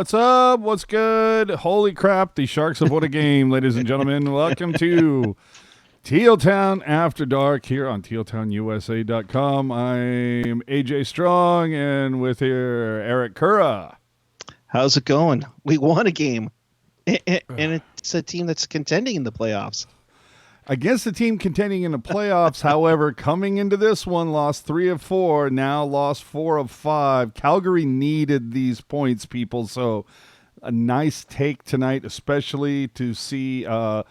What's up? What's good? Holy crap, the Sharks have won a game, ladies and gentlemen. Welcome to Teal Town After Dark here on tealtownusa.com. I'm AJ Strong, and with here, Eric Kuhre. How's it going? We won a game, and it's a team that's contending in the playoffs. Against the team contending in the playoffs, however, coming into this one, lost 3 of 4, now lost 4 of 5. Calgary needed these points, people, so a nice take tonight, especially to see, the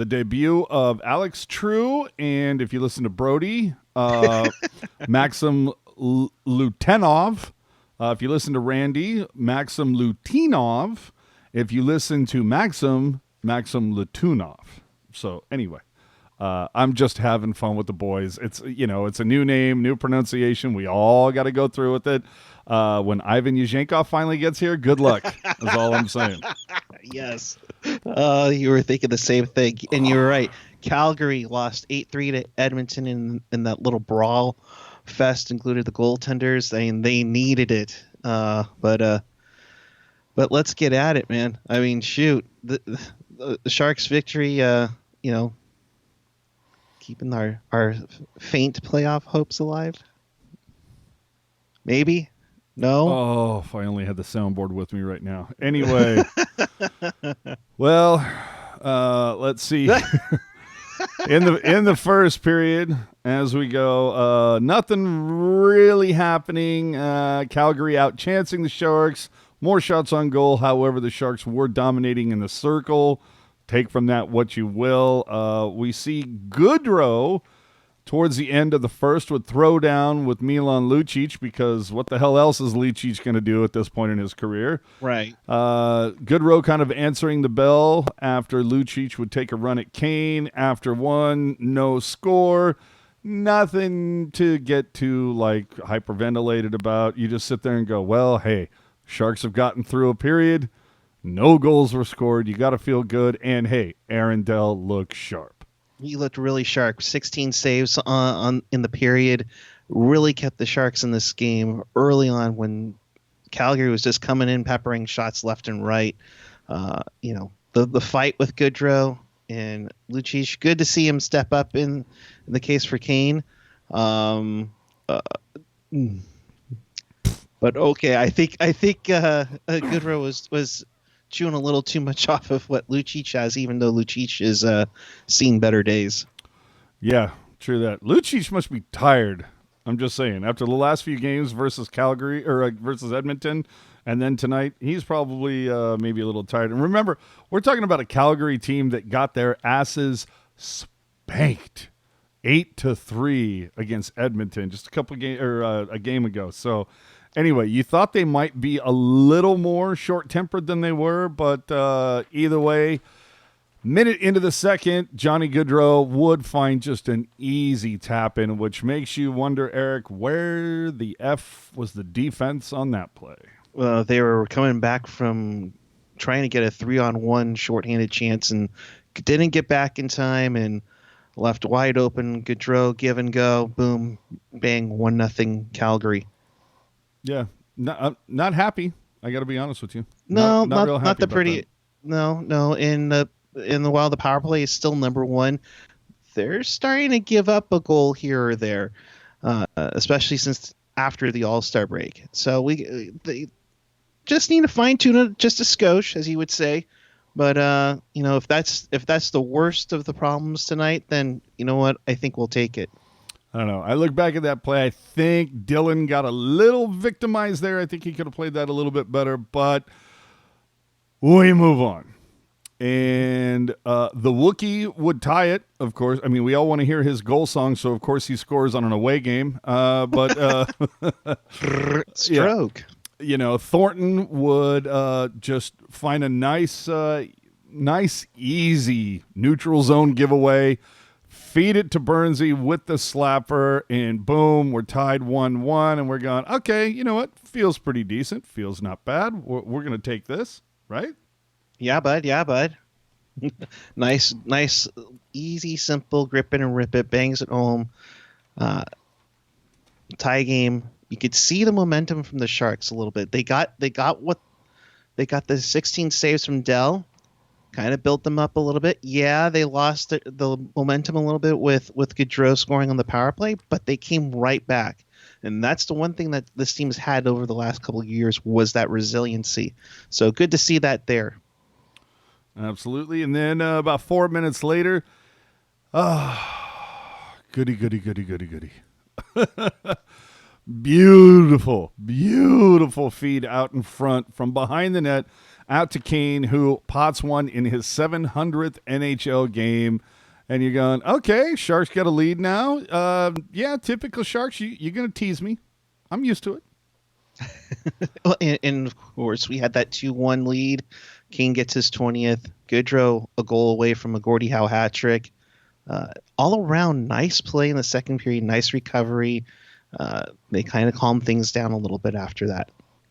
debut of Alex True, and if you listen to Brody, Maxim Lutenov. If you listen to Randy, Maxim Lutinov. If you listen to Maxim Lutunov. So anyway, I'm just having fun with the boys. It's a new name, new pronunciation. We all got to go through with it. When Ivan Yuzhenkov finally gets here, good luck. That's all I'm saying. Yes. You were thinking the same thing, and you were right. Calgary lost 8-3 to Edmonton in that little brawl fest, included the goaltenders. They needed it. But let's get at it, man. I mean, shoot. The Sharks' victory, keeping our faint playoff hopes alive? Maybe? No? Oh, if I only had the soundboard with me right now. Anyway. Well, let's see. In the first period, as we go, nothing really happening. Calgary out-chancing the Sharks. More shots on goal. However, the Sharks were dominating in the circle. Take from that what you will. We see Goodrow towards the end of the first would throw down with Milan Lucic, because what the hell else is Lucic going to do at this point in his career? Right. Goodrow kind of answering the bell after Lucic would take a run at Kane. After one, no score. Nothing to get too hyperventilated about. You just sit there and go, well, hey, Sharks have gotten through a period. No goals were scored. You got to feel good. And, hey, Aaron Dell looks sharp. He looked really sharp. 16 saves in the period. Really kept the Sharks in this game early on when Calgary was just coming in, peppering shots left and right. The fight with Goodrow and Lucic, good to see him step up in the case for Kane. But okay, I think Goodrow was chewing a little too much off of what Lucic has, even though Lucic is seen better days. Yeah, true that. Lucic must be tired. I'm just saying. After the last few games versus Calgary or versus Edmonton, and then tonight, he's probably maybe a little tired. And remember, we're talking about a Calgary team that got their asses spanked 8-3 against Edmonton just a game ago. So. Anyway, you thought they might be a little more short-tempered than they were, but either way, minute into the second, Johnny Goodrow would find just an easy tap-in, which makes you wonder, Eric, where the F was the defense on that play? They were coming back from trying to get a 3-on-1 shorthanded chance and didn't get back in time and left wide open. Goodrow, give and go, boom, bang, 1-0 Calgary. Yeah, not happy. I got to be honest with you. No, not real happy. Not the pretty. That. No. While the power play is still number one, they're starting to give up a goal here or there, especially since after the All-Star break. So they just need to fine tune it just a skosh, as you would say. But if that's the worst of the problems tonight, then you know what? I think we'll take it. I don't know. I look back at that play. I think Dylan got a little victimized there. I think he could have played that a little bit better, but we move on. And the Wookiee would tie it, of course. I mean, we all want to hear his goal song, so of course he scores on an away game. But stroke. Yeah. Thornton would just find a nice, easy neutral zone giveaway. Feed it to Bernsey with the slapper, and boom, we're tied 1-1, and we're going, okay, you know what? Feels pretty decent. Feels not bad. We're going to take this, right? Yeah, bud. Nice, easy, simple, grip it and rip it, bangs it home. Tie game. You could see the momentum from the Sharks a little bit. They got the 16 saves from Dell, kind of built them up a little bit. Yeah, they lost the momentum a little bit with Gaudreau scoring on the power play, but they came right back. And that's the one thing that this team's had over the last couple of years was that resiliency. So good to see that there. Absolutely. And then about 4 minutes later, goody. Beautiful feed out in front from behind the net out to Kane, who pots one in his 700th NHL game. And you're going, okay, Sharks got a lead now. Yeah, typical Sharks. You're going to tease me. I'm used to it. Well, and of course, we had that 2-1 lead. Kane gets his 20th. Gaudreau a goal away from a Gordie Howe hat trick. All around, nice play in the second period, nice recovery. They kind of calmed things down a little bit after that.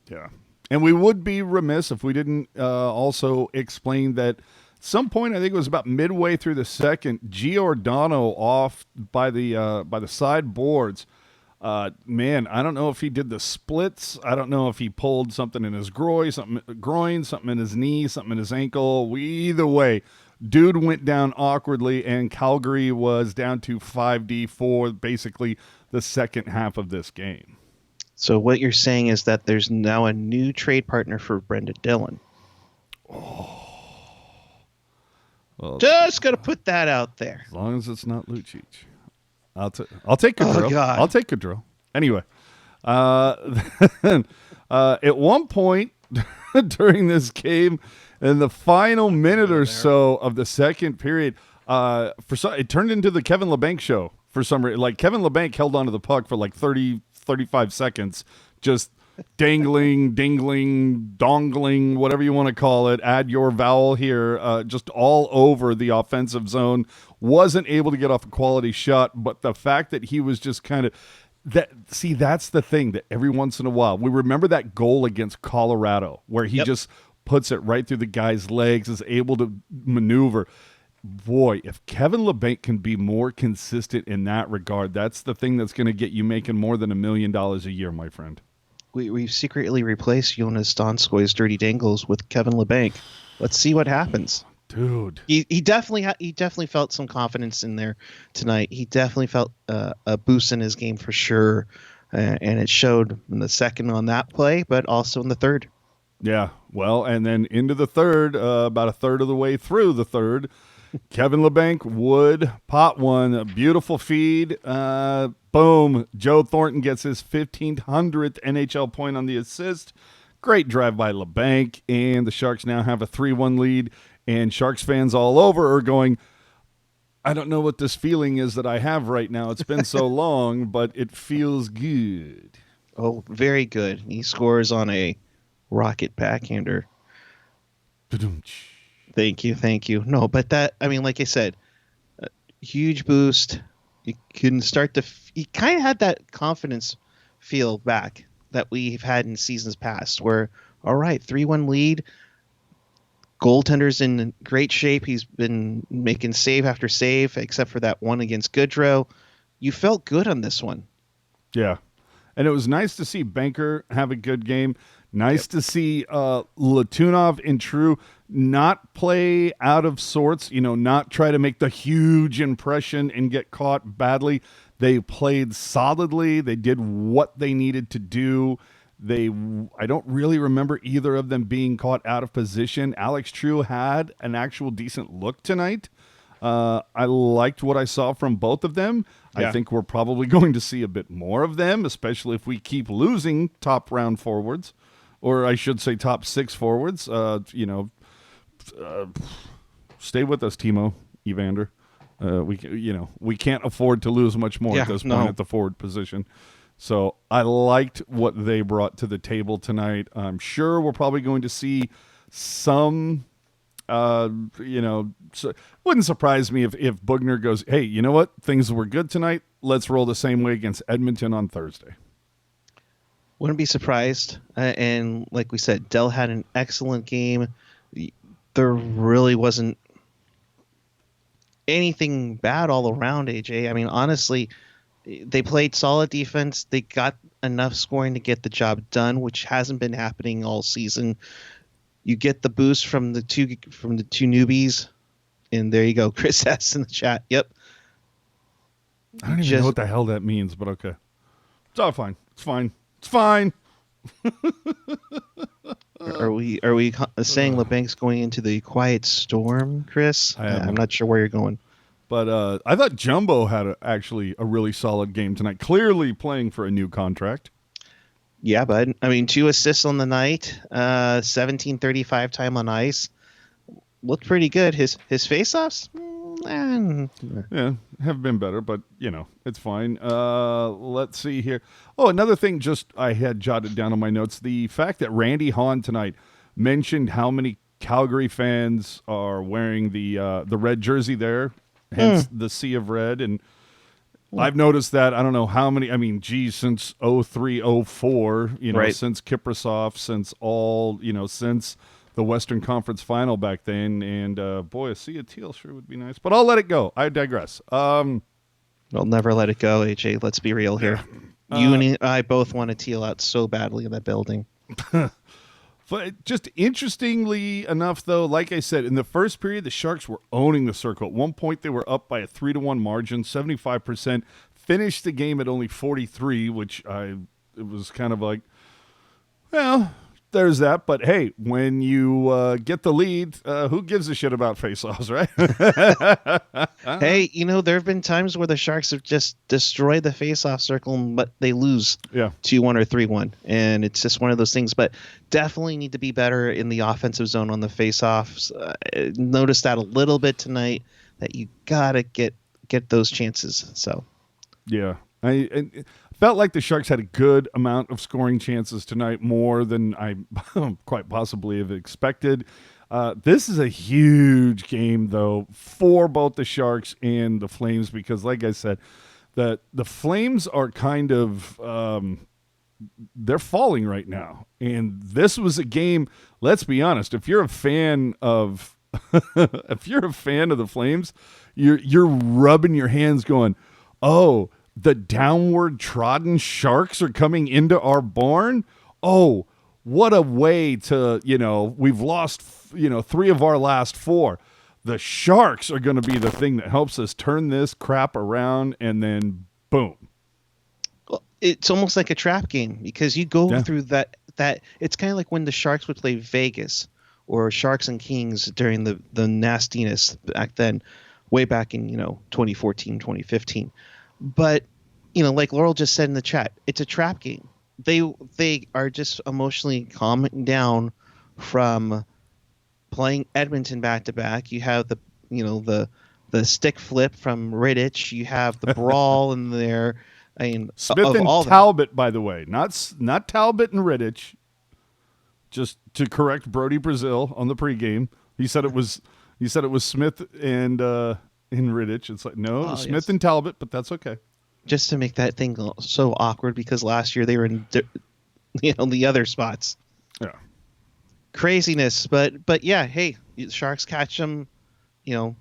Yeah. And we would be remiss if we didn't also explain that some point, I think it was about midway through the second, Giordano off by the side boards. Man, I don't know if he did the splits. I don't know if he pulled something in his groin, something in his knee, something in his ankle. Either way, dude went down awkwardly, and Calgary was down to 5D for basically the second half of this game. So what you're saying is that there's now a new trade partner for Brendan Dillon. Oh. Well, just got to put that out there. As long as it's not Lucic. I'll take Gaudreau. Oh, God. I'll take Gaudreau. Anyway, at one point during this game, in the final minute or so of the second period, it turned into the Kevin LeBanc show for some reason. Like, Kevin LeBanc held onto the puck for like 30, 35 seconds, just dangling, dongling, whatever you want to call it. Add your vowel here, just all over the offensive zone. Wasn't able to get off a quality shot, but the fact that he was just kind of that's the thing that every once in a while we remember that goal against Colorado where he just puts it right through the guy's legs, is able to maneuver. Boy, if Kevin LeBanc can be more consistent in that regard, that's the thing that's going to get you making more than $1 million a year, my friend. We've secretly replaced Jonas Donskoy's dirty dangles with Kevin LeBanc. Let's see what happens. Dude, he definitely felt some confidence in there tonight. He definitely felt a boost in his game for sure, and it showed in the second on that play, but also in the third. Yeah, well, and then into the third, about a third of the way through the third, Kevin LeBanc would pot one. A beautiful feed. Boom. Joe Thornton gets his 1,500th NHL point on the assist. Great drive by LeBanc, and the Sharks now have a 3-1 lead. And Sharks fans all over are going, I don't know what this feeling is that I have right now. It's been so long, but it feels good. Oh, very good. He scores on a rocket backhander. Thank you. No, but that, I mean, like I said, a huge boost. You can start to, he kind of had that confidence feel back that we've had in seasons past where, all right, 3-1 lead. Goaltender's in great shape. He's been making save after save, except for that one against Gaudreau. You felt good on this one. Yeah. And it was nice to see Banker have a good game. Nice to see Latunov and True not play out of sorts, not try to make the huge impression and get caught badly. They played solidly. They did what they needed to do. I don't really remember either of them being caught out of position. Alex True had an actual decent look tonight. I liked what I saw from both of them. Yeah. I think we're probably going to see a bit more of them, especially if we keep losing top round forwards, or I should say top 6 forwards. Stay with us, Timo, Evander. We can't afford to lose much more at this point at the forward position. So I liked what they brought to the table tonight. I'm sure we're probably going to see some, so it wouldn't surprise me if Bugner goes, hey, you know what? Things were good tonight. Let's roll the same way against Edmonton on Thursday. Wouldn't be surprised. And like we said, Dell had an excellent game. There really wasn't anything bad all around, AJ. I mean, honestly, They played solid defense. They got enough scoring to get the job done, which hasn't been happening all season. You get the boost from the two newbies, and there you go. Chris S in the chat. Yep. I don't even know what the hell that means, but okay. It's all fine. It's fine. It's fine. Are we saying LeBank's going into the quiet storm, Chris? I'm not sure where you're going. But I thought Jumbo had actually a really solid game tonight, clearly playing for a new contract. Yeah, bud. I mean, 2 assists on the night, 17:35 time on ice. Looked pretty good. His face-offs? Yeah, have been better, but, it's fine. Let's see here. Oh, another thing just I had jotted down on my notes, the fact that Randy Hahn tonight mentioned how many Calgary fans are wearing the red jersey there, hence the sea of red, and I've noticed that. I don't know how many. I mean, geez, since 03, 04, right. Since Kiprasov, since since the Western Conference Final back then. And boy, a sea of teal sure would be nice. But I'll let it go. I digress. I'll never let it go, AJ. Let's be real here. You and I both want to teal out so badly in that building. But just interestingly enough, though, like I said, in the first period, the Sharks were owning the circle. At one point, they were up by a 3-1 margin, 75%. Finished the game at only 43, which it was kind of like, well, there's that. But hey, when you get the lead, who gives a shit about faceoffs, right? Hey, there have been times where the Sharks have just destroyed the faceoff circle, but they lose 2-1 or 3-1. And it's just one of those things. But definitely need to be better in the offensive zone on the faceoffs. Noticed that a little bit tonight, that you got to get those chances. So, yeah. I felt like the Sharks had a good amount of scoring chances tonight, more than I quite possibly have expected. This is a huge game, though, for both the Sharks and the Flames, because, like I said, the Flames are kind of they're falling right now. And this was a game, let's be honest, if you're a fan of the Flames, you're rubbing your hands going, oh, the downward trodden Sharks are coming into our barn. Oh, what a way to, we've lost, 3 of our last 4. The Sharks are going to be the thing that helps us turn this crap around, and then boom. Well, it's almost like a trap game, because you go through that it's kind of like when the Sharks would play Vegas or Sharks and Kings during the nastiness back then, way back in, 2014, 2015. But, like Laurel just said in the chat, it's a trap game. They are just emotionally calming down from playing Edmonton back to back. You have the stick flip from Rittich. You have the brawl in there. I mean, Smith and Talbot, by the way, not Talbot and Rittich. Just to correct Brody Brazil on the pregame, he said it was Smith and Rittich. It's like Smith and Talbot, but that's okay. Just to make that thing so awkward, because last year they were in the other spots. Yeah, craziness. But yeah, hey, the Sharks catch them, kind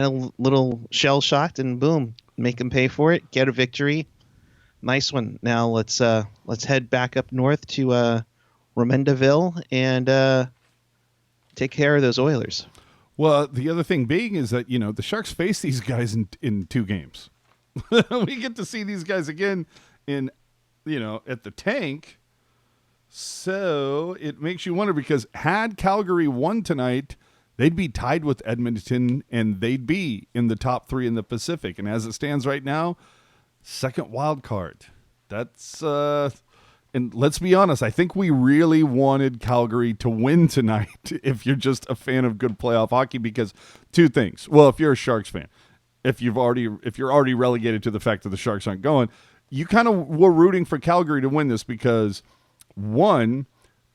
of little shell shocked, and boom, make them pay for it, get a victory. Nice one. Now let's head back up north to Remendaville and take care of those Oilers. Well, the other thing being is that, the Sharks face these guys in 2 games. We get to see these guys again at the tank. So it makes you wonder, because had Calgary won tonight, they'd be tied with Edmonton, and they'd be in the top 3 in the Pacific. And as it stands right now, second wild card. That's and let's be honest, I think we really wanted Calgary to win tonight if you're just a fan of good playoff hockey, because 2 things. Well, if you're a Sharks fan, if you're already relegated to the fact that the Sharks aren't going, you kind of were rooting for Calgary to win this, because 1,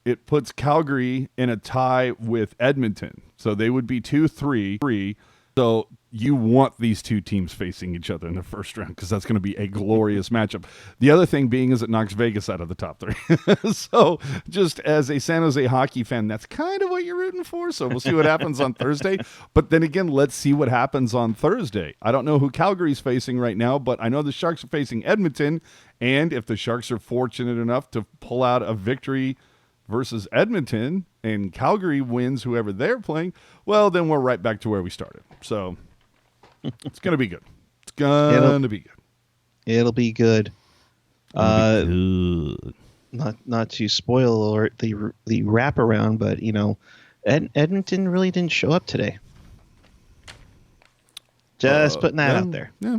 it puts Calgary in a tie with Edmonton. So they would be 2-3. So, you want these two teams facing each other in the first round because that's going to be a glorious matchup. The other thing being is it knocks Vegas out of the top 3. So just as a San Jose hockey fan, that's kind of what you're rooting for. So we'll see what happens on Thursday. But then again, let's see what happens on Thursday. I don't know who Calgary's facing right now, but I know the Sharks are facing Edmonton. And if the Sharks are fortunate enough to pull out a victory versus Edmonton and Calgary wins whoever they're playing, well, then we're right back to where we started. So it's going to be good. It's going to be good. It'll be good. It'll be good. Not to spoil the wraparound, but Edmonton really didn't show up today. Just putting that out there. Yeah,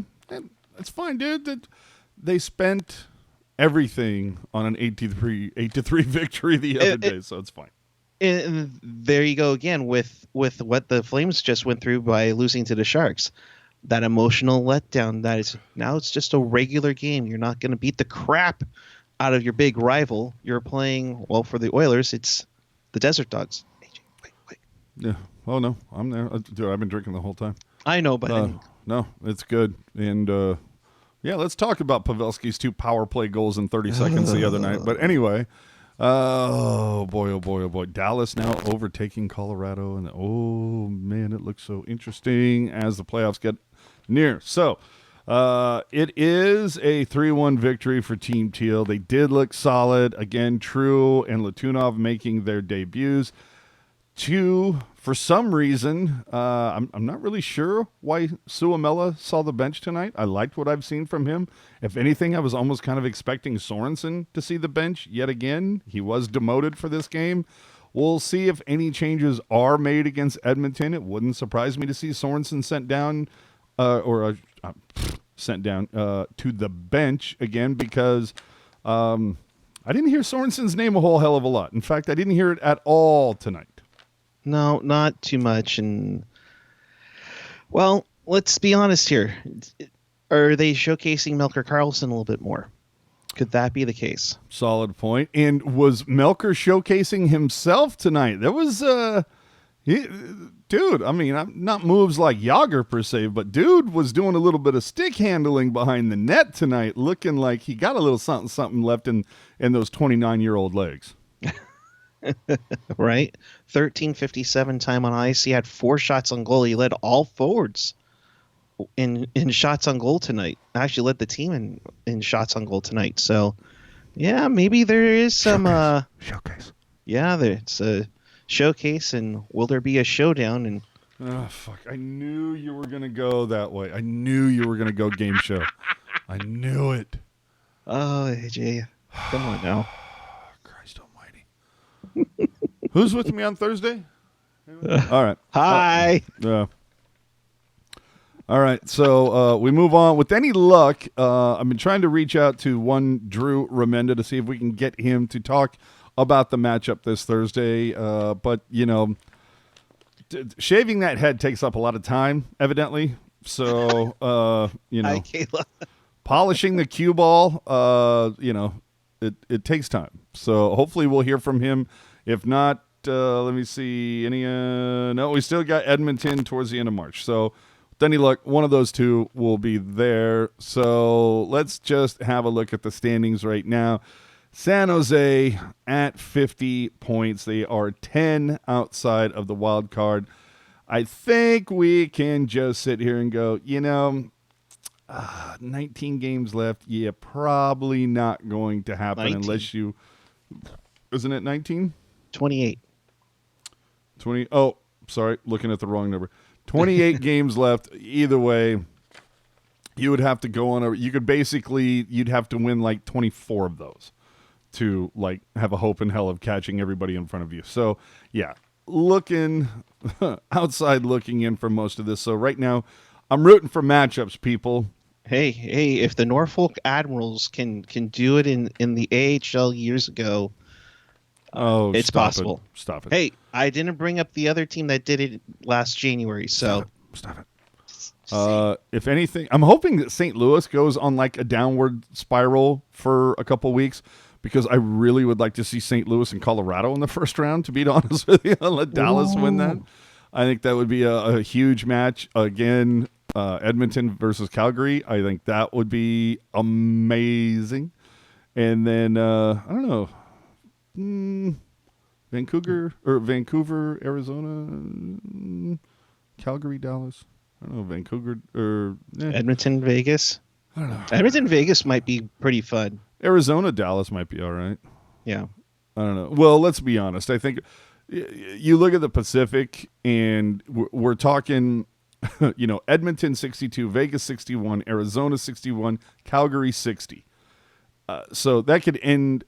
it's fine, dude. They spent everything on an 8-3 victory the other day, so it's fine. And there you go again with what the Flames just went through by losing to the Sharks. That emotional letdown. That is now it's just a regular game. You're not going to beat the crap out of your big rival. You're playing for the Oilers. It's the Desert Dogs. AJ, wait. Yeah. Oh no, I'm there. Dude, I've been drinking the whole time. I know, but no, it's good. And let's talk about Pavelski's 2 power play goals in 30 seconds the other night. But anyway. Oh boy. Dallas now overtaking Colorado. And oh, man, it looks so interesting as the playoffs get near. So it is a 3-1 victory for Team Teal. They did look solid. Again, True and Latunov making their debuts. For some reason, I'm not really sure why Suomela saw the bench tonight. I liked what I've seen from him. If anything, I was almost kind of expecting Sorensen to see the bench yet again. He was demoted for this game. We'll see if any changes are made against Edmonton. It wouldn't surprise me to see Sorensen sent down to the bench again because I didn't hear Sorensen's name a whole hell of a lot. In fact, I didn't hear it at all tonight. No, not too much. And let's be honest here. Are they showcasing Melker Karlsson a little bit more? Could that be the case? Solid point. And was Melker showcasing himself tonight? There was dude, I mean, not moves like Yager per se, but dude was doing a little bit of stick handling behind the net tonight, looking like he got a little something left in those 29-year-old legs. Right? 13:57 time on ice. He had 4 shots on goal. He led all forwards in shots on goal tonight. Actually led the team in shots on goal tonight. So, yeah, maybe there is some showcase. Yeah, it's a showcase, and will there be a showdown? And oh, fuck. I knew you were going to go that way. I knew you were going to go game show. I knew it. Oh, AJ, come on now. Christ almighty. Who's with me on Thursday? All right. Hi. All right, so we move on. With any luck, I've been trying to reach out to one Drew Remenda to see if we can get him to talk about the matchup this Thursday. But, shaving that head takes up a lot of time, evidently. So, Hi, Kayla. polishing the cue ball, it takes time. So hopefully we'll hear from him. If not, let me see. No, we still got Edmonton towards the end of March. So with any luck, one of those two will be there. So let's just have a look at the standings right now. San Jose at 50 points. They are 10 outside of the wild card. I think we can just sit here and go, 19 games left. Yeah, probably not going to happen 19. Unless you... Isn't it 19? 28. 20. Oh, sorry. Looking at the wrong number. 28 games left. Either way, you would have to go on you'd have to win like 24 of those to like have a hope in hell of catching everybody in front of you. So, yeah, looking outside looking in for most of this. So right now, I'm rooting for matchups, people. Hey, if the Norfolk Admirals can do it in the AHL years ago, it's possible. Stop it. Hey, I didn't bring up the other team that did it last January, so stop it. If anything, I'm hoping that St. Louis goes on like a downward spiral for a couple weeks because I really would like to see St. Louis and Colorado in the first round, to be honest with you. Let Dallas win that. I think that would be a huge match. Again, Edmonton versus Calgary. I think that would be amazing. And then, I don't know, Vancouver, Arizona, Calgary, Dallas. I don't know, Vancouver or Edmonton, Vegas. I don't know. Edmonton, Vegas might be pretty fun. Arizona, Dallas might be all right. Yeah. I don't know. Well, let's be honest. I think you look at the Pacific, and we're talking, Edmonton 62, Vegas 61, Arizona 61, Calgary 60. So that could end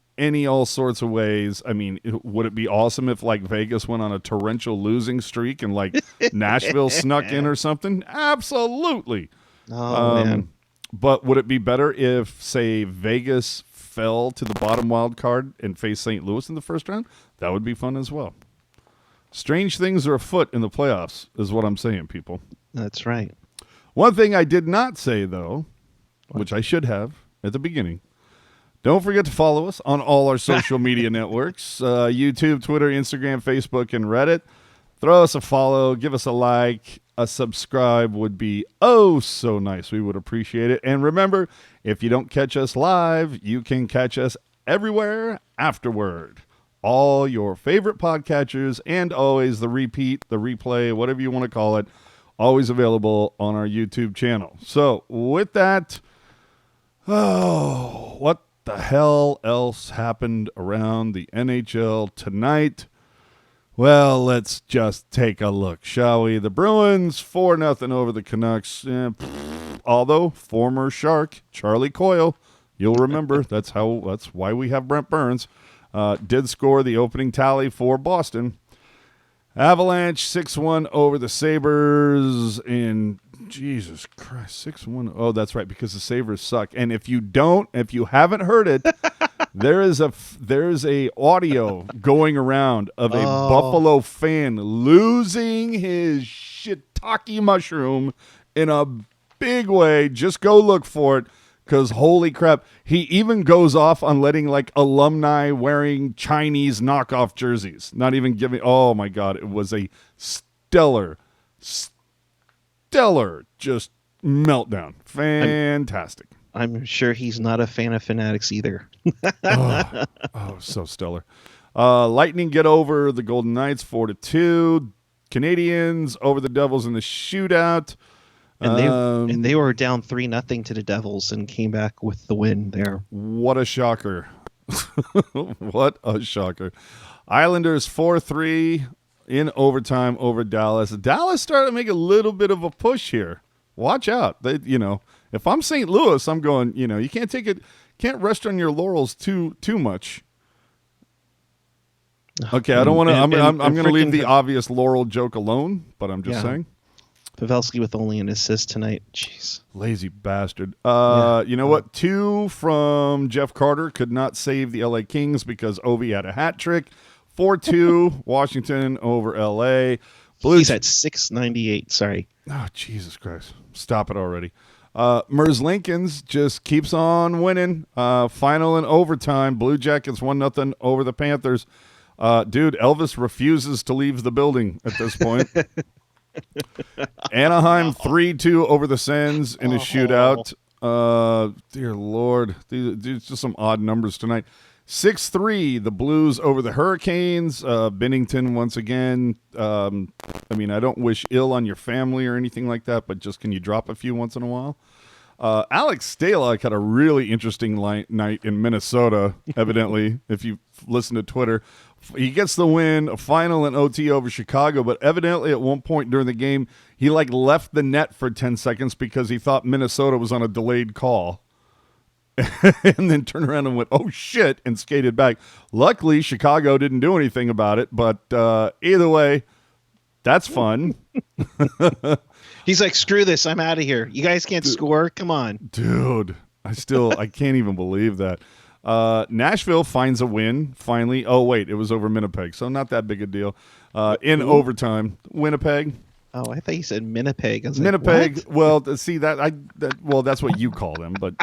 all sorts of ways. I mean, would it be awesome if like Vegas went on a torrential losing streak and like Nashville snuck in or something? Absolutely. Oh, man. But would it be better if, say, Vegas fell to the bottom wild card and faced St. Louis in the first round? That would be fun as well. Strange things are afoot in the playoffs is what I'm saying, people. That's right. One thing I did not say, though, which I should have at the beginning, don't forget to follow us on all our social media networks, YouTube, Twitter, Instagram, Facebook, and Reddit. Throw us a follow, give us a like, a subscribe would be oh so nice. We would appreciate it. And remember, if you don't catch us live, you can catch us everywhere afterward. All your favorite podcatchers and always the repeat, the replay, whatever you want to call it, always available on our YouTube channel. So with that, what the hell else happened around the NHL tonight? Well, let's just take a look, shall we? The Bruins 4-0 over the Canucks. Although former Shark Charlie Coyle, you'll remember that's why we have Brent Burns, did score the opening tally for Boston. Avalanche 6-1 over the Sabres, and Jesus Christ, 6-1. Oh, that's right, because the Sabres suck. And if you haven't heard it, there's a audio going around of a Buffalo fan losing his shiitake mushroom in a big way. Just go look for it, because holy crap, he even goes off on letting like alumni wearing Chinese knockoff jerseys. Not even giving. Oh my God, it was a stellar just meltdown. Fantastic. I'm sure he's not a fan of Fanatics either. So stellar. Lightning get over the Golden Knights 4-2. Canadians over the Devils in the shootout. And they were down 3-0 to the Devils and came back with the win there. What a shocker. What a shocker. Islanders 4-3 in overtime over Dallas. Dallas started to make a little bit of a push here. Watch out. If I'm St. Louis, I'm going, you can't rest on your laurels too much. Okay, I don't want to. I'm going to leave the obvious laurel joke alone, but I'm just saying. Pavelski with only an assist tonight. Jeez. Lazy bastard. You know what? 2 from Jeff Carter could not save the LA Kings because Ovi had a hat trick. 4-2 Washington over LA. He's at 698. Sorry. Oh, Jesus Christ. Stop it already. Mers Lincolns just keeps on winning. Final in overtime. Blue Jackets 1-0 over the Panthers. Dude, Elvis refuses to leave the building at this point. Anaheim 3-2 over the Sens in a shootout. Dear Lord. These just some odd numbers tonight. 6-3, the Blues over the Hurricanes. Bennington once again. I don't wish ill on your family or anything like that, but just can you drop a few once in a while? Alex Stalock had a really interesting night in Minnesota, evidently, if you listen to Twitter. He gets the win, a final in OT over Chicago, but evidently at one point during the game, he left the net for 10 seconds because he thought Minnesota was on a delayed call. And then turned around and went, oh, shit, and skated back. Luckily, Chicago didn't do anything about it, but either way, that's fun. He's like, screw this, I'm out of here. You guys can't score? Come on. Dude, I can't even believe that. Nashville finds a win, finally. Oh, wait, it was over Winnipeg, so not that big a deal. In overtime, Winnipeg. Oh, I thought you said Winnipeg. I was Winnipeg, like, well, see, that's what you call them, but,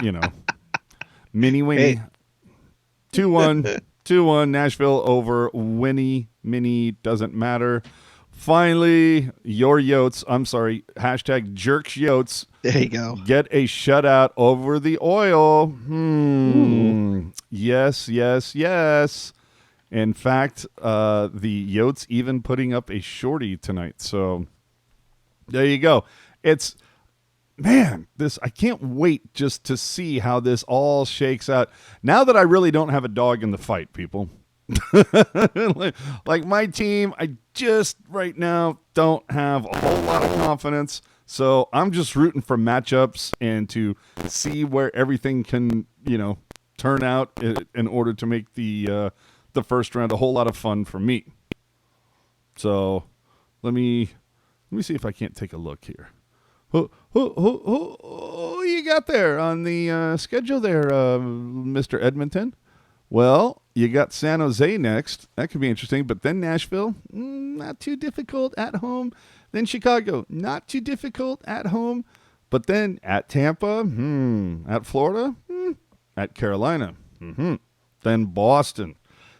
Mini Winnie. 2-1, Nashville over Winnie. Mini doesn't matter. Finally, your Yotes, I'm sorry, hashtag jerks Yotes, There you go. get a shutout over the Oil. Ooh. Yes, yes, yes. In fact, the Yotes even putting up a shorty tonight. So there you go. It's, man, this, I can't wait just to see how this all shakes out. Now that I really don't have a dog in the fight, people. like my team, I just right now don't have a whole lot of confidence. So I'm just rooting for matchups and to see where everything can, turn out in order to make the first round a whole lot of fun for me. So let me see if I can't take a look here. Who you got there on the schedule there, Mr. Edmonton? Well, you got San Jose next. That could be interesting. But then Nashville, not too difficult at home. Then Chicago, not too difficult at home. But then at Tampa, at Florida, at Carolina, then Boston.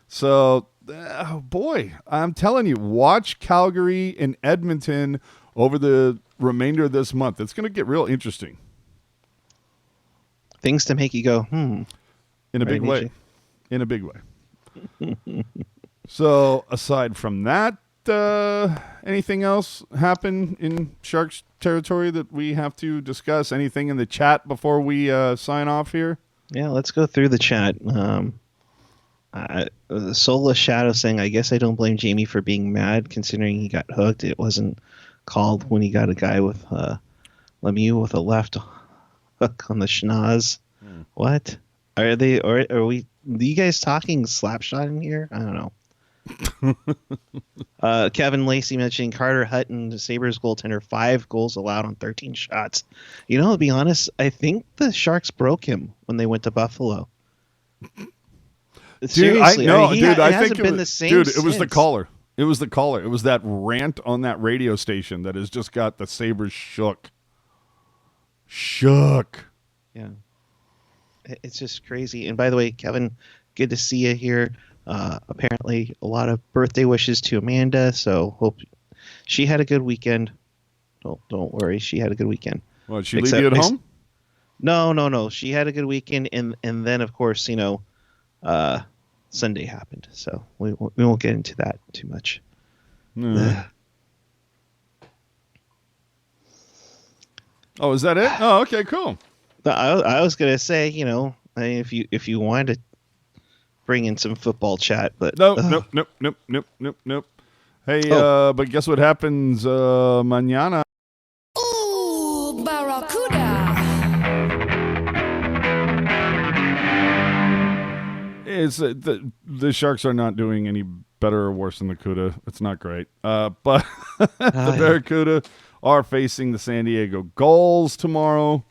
So, boy, I'm telling you, watch Calgary and Edmonton over the remainder of this month. It's going to get real interesting. Things to make you go, In a big way. In a big way. So, aside from that, anything else happen in Sharks territory that we have to discuss? Anything in the chat before we sign off here? Yeah, let's go through the chat. Sola Shadow saying, I guess I don't blame Jamie for being mad considering he got hooked. It wasn't called when he got a guy with Lemieux with a left hook on the schnoz. What? Are they, or are we, are you guys talking slapshot in here? I don't know. Kevin Lacey mentioning Carter Hutton, Sabres goaltender, 5 goals allowed on 13 shots. To be honest, I think the Sharks broke him when they went to Buffalo. Seriously, I think think been the same. Dude, it was the caller. It was the caller. It was that rant on that radio station that has just got the Sabres shook. Yeah. It's just crazy. And by the way, Kevin, good to see you here. Apparently, a lot of birthday wishes to Amanda. So hope she had a good weekend. Don't worry, she had a good weekend. Well, did she leave you at home? No. She had a good weekend, and then of course, Sunday happened. So we won't get into that too much. Oh, is that it? Oh, okay, cool. I was gonna say, if you wanted to bring in some football chat, but nope. Hey, but guess what happens mañana? Ooh, Barracuda. Is the Sharks are not doing any better or worse than the Cuda. It's not great. But the Barracuda are facing the San Diego Gulls tomorrow.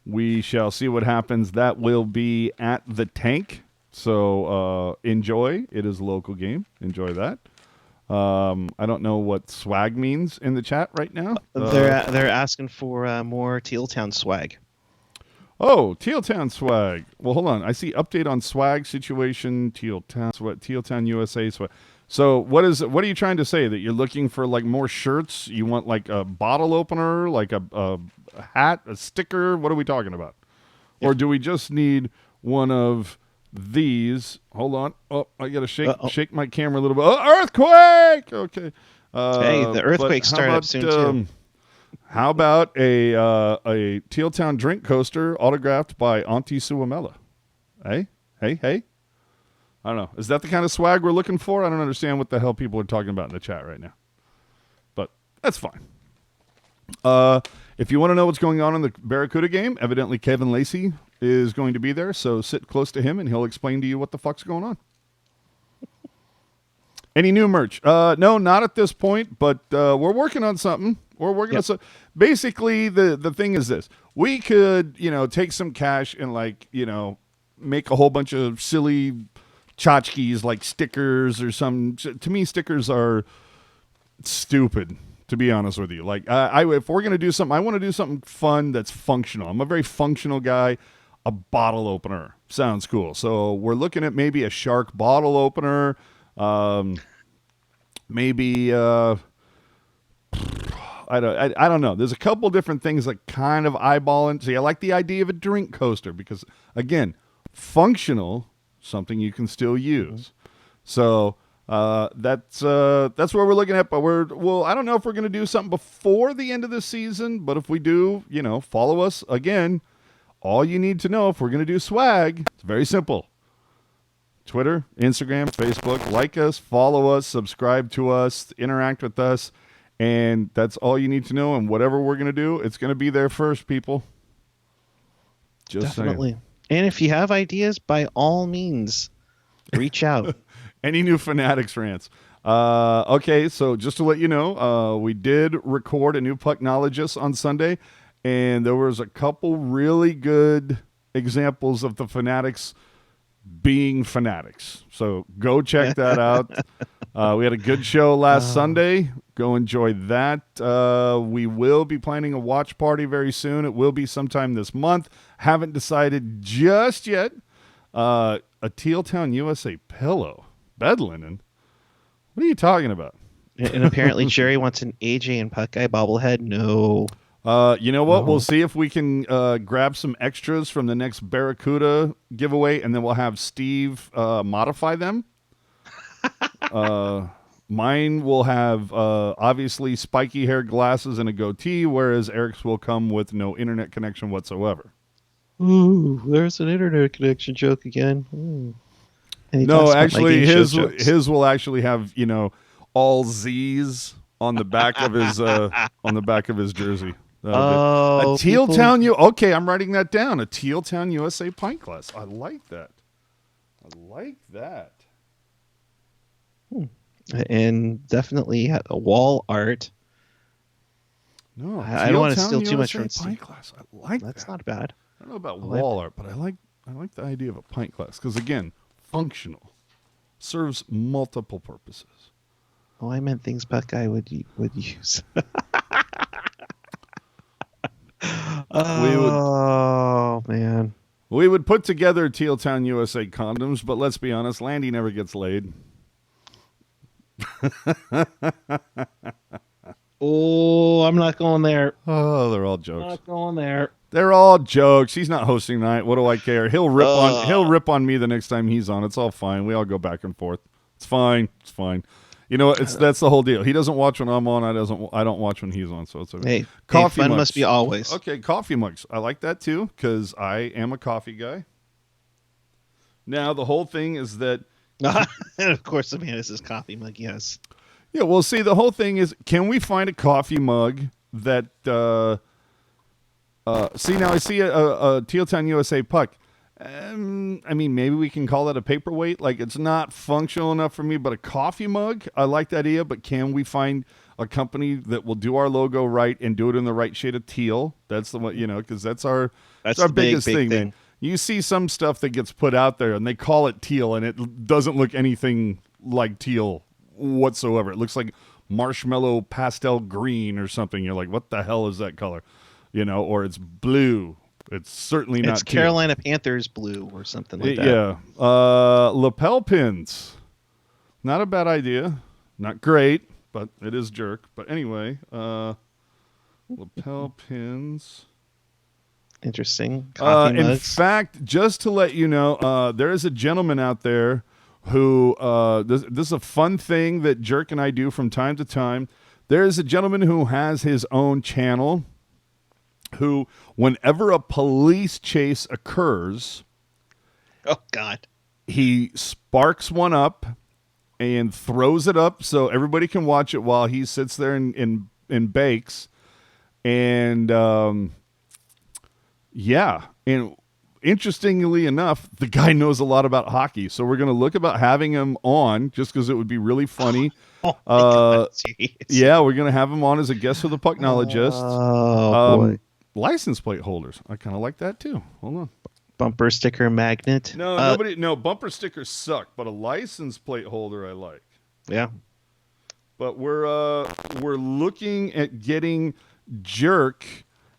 We shall see what happens. That will be at the Tank. So enjoy. It is a local game. Enjoy that. I don't know what swag means in the chat right now. They're asking for more Teal Town swag. Oh, Teal Town swag. Well, hold on. I see update on swag situation. Teal Town swag. Teal Town USA swag. So what are you trying to say? That you're looking for like more shirts? You want like a bottle opener, like a hat, a sticker? What are we talking about? Yeah. Or do we just need one of these? Hold on. Oh, I got to shake my camera a little bit. Oh, earthquake! Okay. Hey, the earthquake started up soon too. How about a Teal Town drink coaster autographed by Auntie Suamela? Hey. I don't know. Is that the kind of swag we're looking for? I don't understand what the hell people are talking about in the chat right now. But that's fine. If you want to know what's going on in the Barracuda game, evidently Kevin Lacey is going to be there, so sit close to him and he'll explain to you what the fuck's going on. Any new merch? No, not at this point, but we're working on something. We're working on something. Basically, the thing is this. We could, take some cash and make a whole bunch of silly tchotchkes like stickers or some. To me, stickers are stupid, to be honest with you. Like, if we're going to do something, I want to do something fun that's functional. I'm a very functional guy. A bottle opener sounds cool. So we're looking at maybe a shark bottle opener. Maybe I don't know. There's a couple different things that kind of eyeballing. See, I like the idea of a drink coaster because, again, functional, something you can still use. So that's what we're looking at. But I don't know if we're going to do something before the end of the season. But if we do, follow us again. All you need to know if we're going to do swag, it's very simple. Twitter, Instagram, Facebook, like us, follow us, subscribe to us, interact with us, and that's all you need to know. And whatever we're going to do, it's going to be there first, people. Just Definitely. saying. And if you have ideas, by all means, reach out. Any new Fanatics rants? Okay, so just to let you know, we did record a new Pucknologist on Sunday, and there was a couple really good examples of the Fanatics being Fanatics. So go check that out. We had a good show last Sunday. Go enjoy that. We will be planning a watch party very soon. It will be sometime this month. Haven't decided just yet. A Teal Town USA pillow. Bed linen? What are you talking about? And apparently Jerry wants an AJ and Puckeye bobblehead. No. You know what? We'll see if we can grab some extras from the next Barracuda giveaway, and then we'll have Steve modify them. Mine will have obviously spiky hair glasses and a goatee, whereas Eric's will come with no internet connection whatsoever. Ooh, there's an internet connection joke again. And he No, talks about my actually, game show jokes. his will actually have all Z's on the back of his jersey. A Teal Town Okay, I'm writing that down. A Teal Town USA pint glass. I like that. And definitely a wall art. No, I don't want to steal too much from pint glass. I like That's that. not bad. I don't know about wall art, but I like the idea of a pint glass because again, functional, serves multiple purposes. Oh, I meant things Buckeye would use. Man. We would put together Teal Town USA condoms, but let's be honest, Landy never gets laid. Oh, I'm not going there. Oh, they're all jokes. Not going there. They're all jokes. He's not hosting tonight. What do I care? He'll rip on me the next time he's on. It's all fine. We all go back and forth. It's fine. You know what? That's the whole deal. He doesn't watch when I'm on. I don't watch when he's on. So it's okay. Hey, fun mugs must be always. Okay, coffee mugs. I like that too because I am a coffee guy. Now the whole thing is that. Of course, the man is his coffee mug. Yes. Yeah. Well, see, the whole thing is, can we find a coffee mug that? See, now I see a Teal Town USA puck. I mean, maybe we can call that a paperweight. Like, it's not functional enough for me, but a coffee mug, I like that idea. But can we find a company that will do our logo right and do it in the right shade of teal? That's the one, because that's our biggest thing, man. You see some stuff that gets put out there and they call it teal and it doesn't look anything like teal whatsoever. It looks like marshmallow pastel green or something. You're like, what the hell is that color? Or it's blue. It's certainly not It's Carolina Panthers blue or something like that. Yeah. Lapel pins. Not a bad idea. Not great, but it is jerk. But anyway, lapel pins. Interesting. Coffee in mugs. fact, just to let you know, there is a gentleman out there who, this is a fun thing that Jerk and I do from time to time. There is a gentleman who has his own channel who, whenever a police chase occurs, oh God, he sparks one up and throws it up so everybody can watch it while he sits there and bakes. And yeah, and interestingly enough, the guy knows a lot about hockey, so we're going to look about having him on just because it would be really funny. Oh my God, yeah, we're going to have him on as a guest for the Pucknologist. Oh boy. License plate holders. I kind of like that too. Hold on. Bumper sticker magnet. No, no, bumper stickers suck, but a license plate holder I like. Yeah. But we're looking at getting Jerk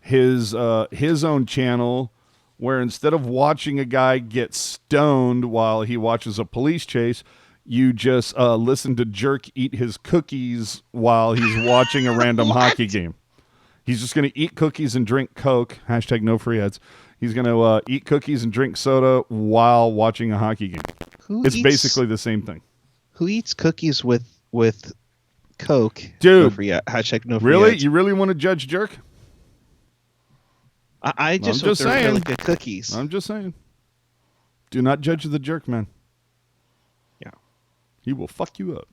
his own channel where instead of watching a guy get stoned while he watches a police chase, you just listen to Jerk eat his cookies while he's watching a random hockey game. He's just going to eat cookies and drink Coke. Hashtag no free ads. He's going to eat cookies and drink soda while watching a hockey game. It's basically the same thing. Who eats cookies with Coke? Dude. No free hashtag no free Really? ads. You really want to judge Jerk? I just I'm just they're saying. really good cookies. I'm just saying. Do not judge the Jerk, man. Yeah. He will fuck you up.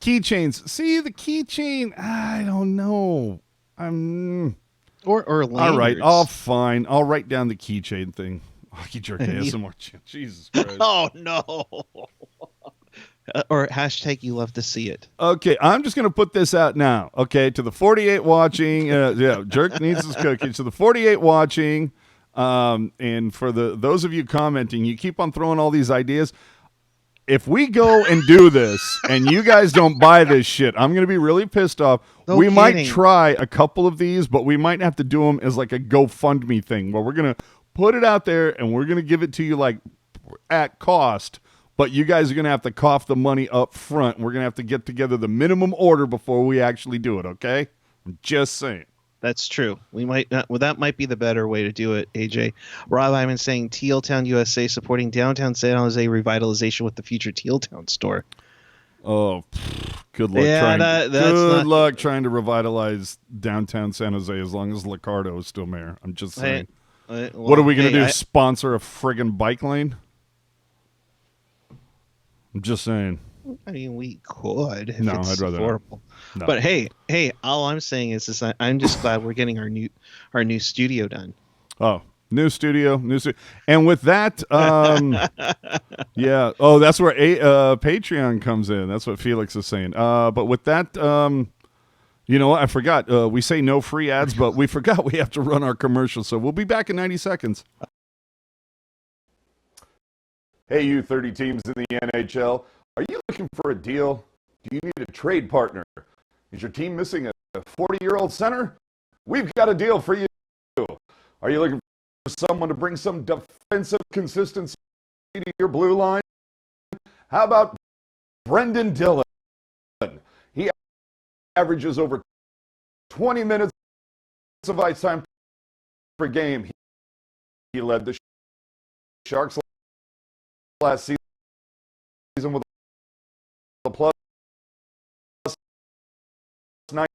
Keychains. See, the keychain, I don't know. Or lanyards. All right, fine. I'll write down the keychain thing. Hockey Jerk ASMR. Jesus Christ. Oh, no. Or hashtag you love to see it. Okay, I'm just going to put this out now. Okay, to the 48 watching. Jerk needs his cookies. To the 48 watching, and for those of you commenting, you keep on throwing all these ideas. If we go and do this and you guys don't buy this shit, I'm going to be really pissed off. We might try a couple of these, but we might have to do them as like a GoFundMe thing where we're going to put it out there and we're going to give it to you like at cost, but you guys are going to have to cough the money up front. We're going to have to get together the minimum order before we actually do it, okay? I'm just saying. That's true. We might not, well, that might be the better way to do it, AJ. Rob Hyman saying Teal Town USA supporting downtown San Jose revitalization with the future Teal Town store. Oh, good luck. Yeah, good luck trying to revitalize downtown San Jose as long as Licardo is still mayor. I'm just saying. What are we going to do? Sponsor a friggin' bike lane? I'm just saying. I mean, we could if no, it's I'd rather affordable. No. But hey, all I'm saying is I'm just glad we're getting our new studio done. Oh, new studio. And with that, yeah. Oh, that's where Patreon comes in. That's what Felix is saying. But with that, you know what? I forgot. We say no free ads, but we forgot we have to run our commercial. So we'll be back in 90 seconds. Hey, you 30 teams in the NHL. Are you looking for a deal? Do you need a trade partner? Is your team missing a 40-year-old center? We've got a deal for you. Are you looking for someone to bring some defensive consistency to your blue line? How about Brendan Dillon? He averages over 20 minutes of ice time per game. He led the Sharks last season with a plus 19.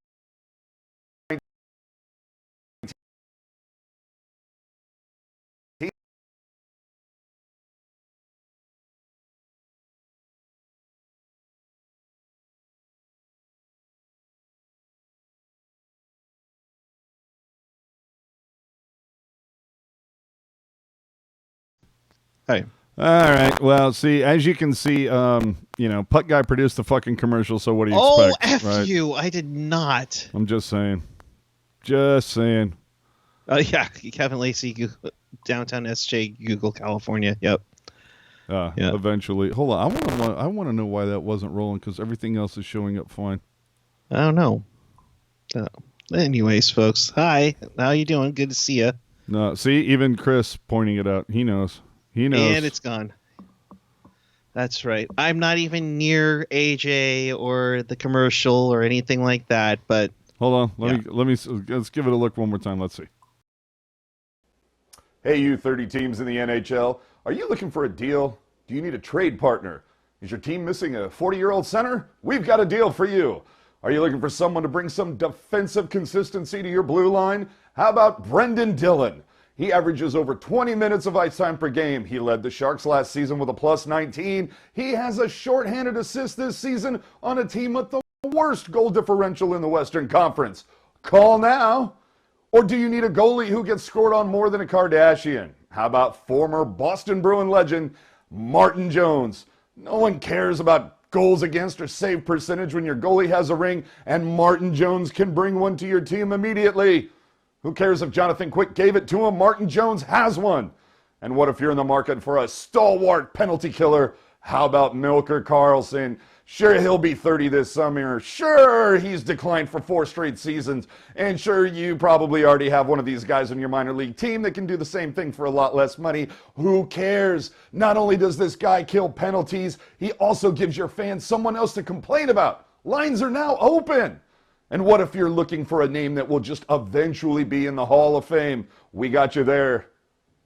Hey. All right. Well, see, as you can see, Putt Guy produced the fucking commercial, so what do you expect? F you. I did not. I'm just saying. Just saying. Yeah, Kevin Lacey, downtown SJ, Google, California. Yep. Yeah. Eventually. Hold on. I want to know why that wasn't rolling, because everything else is showing up fine. I don't know. Anyways, folks. Hi. How you doing? Good to see you. No, see, even Chris pointing it out. He knows. He knows. And it's gone. That's right. I'm not even near AJ or the commercial or anything like that, but hold on. Let's give it a look one more time. Let's see. Hey, you 30 teams in the NHL. Are you looking for a deal? Do you need a trade partner? Is your team missing a 40-year-old center? We've got a deal for you. Are you looking for someone to bring some defensive consistency to your blue line? How about Brendan Dillon? He averages over 20 minutes of ice time per game. He led the Sharks last season with a plus 19. He has a shorthanded assist this season on a team with the worst goal differential in the Western Conference. Call now. Or do you need a goalie who gets scored on more than a Kardashian? How about former Boston Bruin legend Martin Jones? No one cares about goals against or save percentage when your goalie has a ring and Martin Jones can bring one to your team immediately. Who cares if Jonathan Quick gave it to him? Martin Jones has one. And what if you're in the market for a stalwart penalty killer? How about Milker Karlsson? Sure, he'll be 30 this summer. Sure, he's declined for 4 straight seasons. And sure, you probably already have one of these guys on your minor league team that can do the same thing for a lot less money. Who cares? Not only does this guy kill penalties, he also gives your fans someone else to complain about. Lines are now open. And what if you're looking for a name that will just eventually be in the Hall of Fame? We got you there.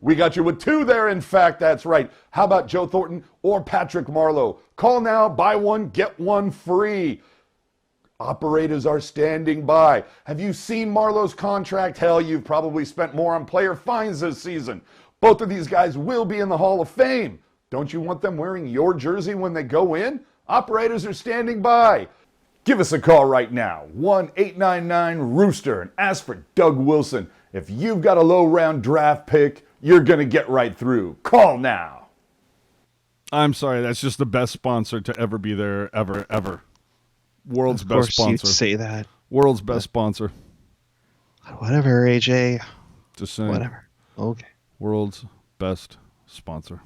We got you with 2 there, in fact, that's right. How about Joe Thornton or Patrick Marleau? Call now, buy one, get one free. Operators are standing by. Have you seen Marlowe's contract? Hell, you've probably spent more on player fines this season. Both of these guys will be in the Hall of Fame. Don't you want them wearing your jersey when they go in? Operators are standing by. Give us a call right now, 1-899-ROOSTER, and ask for Doug Wilson. If you've got a low-round draft pick, you're going to get right through. Call now. I'm sorry, that's just the best sponsor to ever be there, ever. World's Of best course sponsor. you'd say that. World's best sponsor. Whatever, AJ. Just saying. Whatever. Okay. World's best sponsor.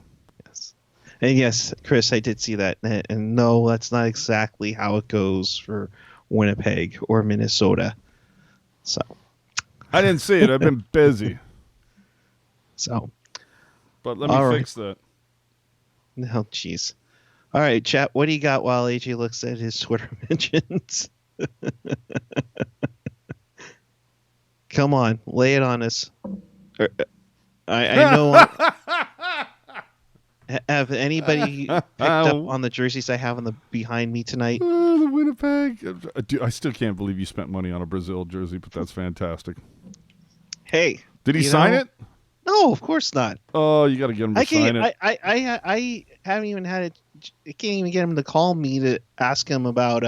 Yes. And yes, Chris, I did see that. And no, that's not exactly how it goes for Winnipeg or Minnesota. So. I didn't see it. I've been busy. So. But let me All fix that. No, jeez. All right, chat. What do you got while AJ looks at his Twitter mentions? Come on, lay it on us. I know. Have anybody picked up on the jerseys I have on the behind me tonight? The Winnipeg. Dude, I still can't believe you spent money on a Brazil jersey, but that's fantastic. Hey, Did he sign it? No, of course not. Oh, you got to get him to sign it. I haven't even had it. I can't even get him to call me to ask him about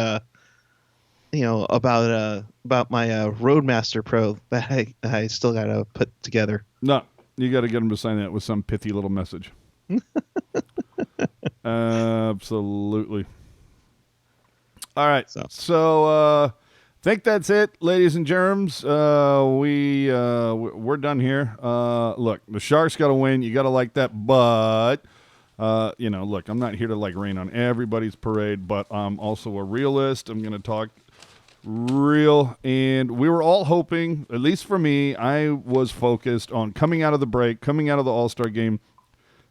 about my Roadmaster Pro that I still got to put together. No, you got to get him to sign that with some pithy little message. Absolutely. All right. So think that's it, ladies and germs. We're done here. Look, the Sharks got to win. You got to like that, but look, I'm not here to rain on everybody's parade, but I'm also a realist. I'm going to talk real, and we were all hoping, at least for me, I was focused on coming out of the break, coming out of the All-Star game,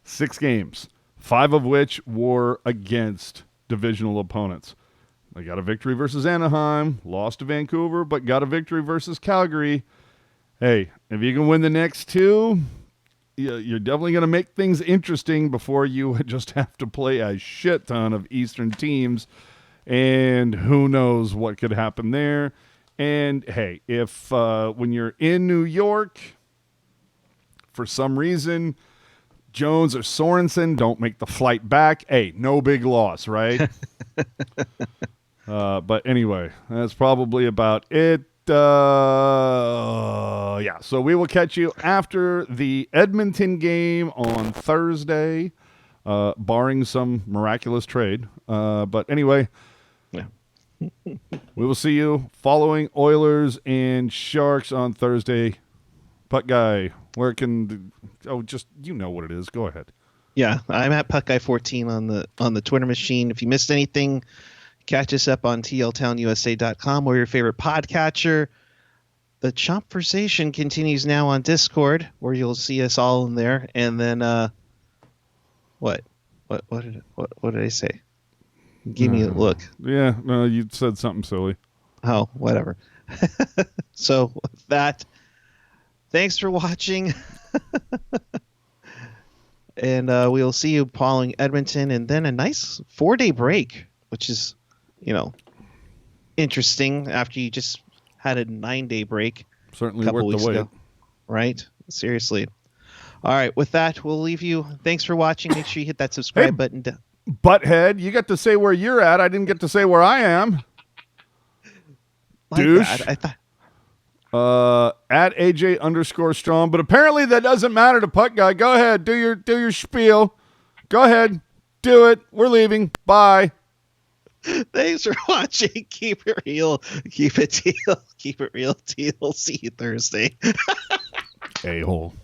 6 games, 5 of which were against divisional opponents. I got a victory versus Anaheim, lost to Vancouver, but got a victory versus Calgary. Hey, if you can win the next 2, you're definitely going to make things interesting before you just have to play a shit ton of Eastern teams, and who knows what could happen there. And, hey, if when you're in New York, for some reason, Jones or Sorensen don't make the flight back, hey, no big loss, right? But anyway, that's probably about it. So we will catch you after the Edmonton game on Thursday, barring some miraculous trade. But anyway, yeah. We will see you following Oilers and Sharks on Thursday. Puck Guy, where can just what it is. Go ahead. Yeah, I'm at PuckGuy14 on the Twitter machine. If you missed anything, catch us up on tealtownusa.com or your favorite podcatcher. The Chompersation continues now on Discord, where you'll see us all in there. And then, what did I say? Give me a look. Yeah, no, you said something silly. Oh, whatever. So with that, thanks for watching. And we'll see you following Edmonton, and then a nice 4-day break, which is, interesting after you just had a 9-day break. Certainly a couple worth weeks the wait. ago. Right? Seriously. All right. With that, we'll leave you. Thanks for watching. Make sure you hit that subscribe button. Butthead, you got to say where you're at. I didn't get to say where I am. Douche. I thought. At AJ_Strong, but apparently that doesn't matter to Puck Guy. Go ahead, do your spiel. Go ahead, do it. We're leaving. Bye. Thanks for watching. Keep it real. Keep it teal. Keep it real, teal. See you Thursday. A-hole.